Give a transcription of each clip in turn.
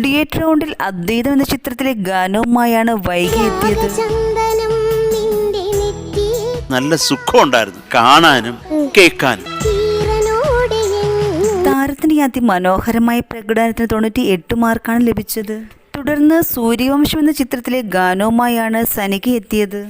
Theatre റൗണ്ടിൽ അദ്വൈതം എന്ന ചിത്രത്തിലെ ഗാനവുമായാണ് വൈകി എത്തിയത്. നല്ല സുഖം ഉണ്ടായിരുന്നു കാണാനും കേൾക്കാനും. താരത്തിന്റെ അതിമനോഹരമായ പ്രകടനത്തിന് 98 മാർക്കാണ് ലഭിച്ചത്. തുടർന്ന് സൂര്യവംശം എന്ന ചിത്രത്തിലെ ഗാനവുമായാണ് സനിക എത്തിയത്.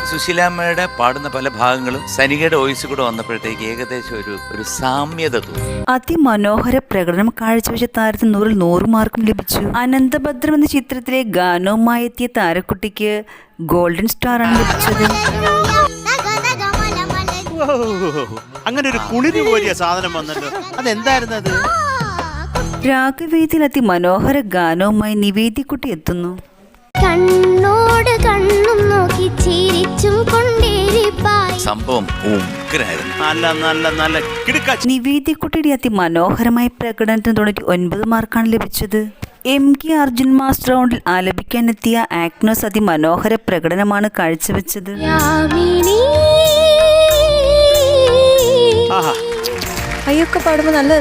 സുശീലാമ്മയുടെ പാടുന്ന പല ഭാഗങ്ങളും സനികയുടെ വോയിസ് കൂടെ വന്നപ്പോഴത്തേക്ക് ഏകദേശം ഒരു സാമ്യത തോന്നി. അതിമനോഹര പ്രകടനം കാഴ്ചവെച്ച താരത്തിന് 100-ൽ 100 മാർക്കും ലഭിച്ചു. അനന്തഭദ്രം എന്ന ചിത്രത്തിലെ ഗാനവുമായി എത്തിയ താരക്കുട്ടിക്ക് ഗോൾഡൻ സ്റ്റാർ ആണ് ലഭിച്ചത്. അങ്ങനെ ഒരു കുളിര് പോലിയ സാധനം വന്നല്ലോ, അതെന്തായിരുന്നു അത്? രാഗവേദിയിൽ അതിമനോഹര ഗാനവുമായി നിവേദിക്കുട്ടി എത്തുന്നു. കണ്ണോട് കണ്ണും നോക്കി ചിരിച്ചും കൊണ്ടേരിപ്പായി. സംഭവം ഉഗ്രായിരുന്നു. നല്ല കിടുക്കാച്ചി. നിവേദിക്കുട്ടിയുടെ അതിമനോഹരമായ പ്രകടനത്തിന് 99 മാർക്കാണ് ലഭിച്ചത്. MK അർജുൻ മാസ്റ്റർ റൗണ്ടിൽ ആലപിക്കാനെത്തിയ ആഗ്നസ് അതിമനോഹര പ്രകടനമാണ് കാഴ്ചവെച്ചത്. അയ്യൊക്കെ പാടുമ്പോൾ നല്ല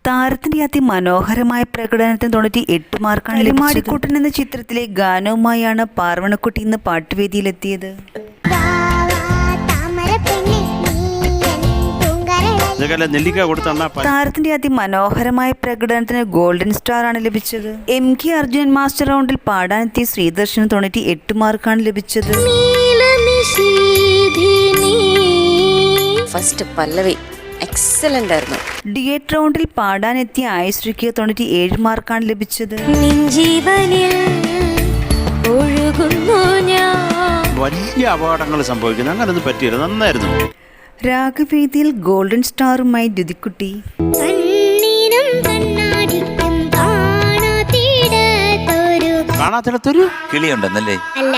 താരത്തിന്റെ അതിമനോഹരമായ പ്രകടനത്തിന് 98 മാർക്കാണ് ലഭിച്ചത്. എന്ന ചിത്രത്തിലെ ഗാനവുമായാണ് പാർവണക്കുട്ടി ഇന്ന് പാട്ടുവേദിയിലെത്തിയത്. താരത്തിന്റെ അതിമനോഹരമായ പ്രകടനത്തിന് ഗോൾഡൻ സ്റ്റാർ ആണ് ലഭിച്ചത്. MK അർജുൻ മാസ്റ്റർ റൗണ്ടിൽ പാടാനെത്തിയ ശ്രീദർശന് 98 മാർക്കാണ് ലഭിച്ചത്. ഫസ്റ്റ് പല്ലവി എക്സലന്റ് ആയിരുന്നു. തിയേറ്റർ റൗണ്ടിൽ പാടാനെത്തിയ ആയുശ്രീക്ക് 97 മാർക്കാണ് ലഭിച്ചത്. വലിയ അപകടങ്ങൾ സംഭവിക്കുന്നു, അങ്ങനൊന്നും പറ്റിയില്ല, നന്നായിരുന്നു. രാഗവേദിയിൽ ഗോൾഡൻ സ്റ്റാറുമായി ദ്യുതിക്കുട്ടി. കാണാത്തിടത്തൊരു കിളിയുണ്ടെന്നല്ലേ? അല്ല.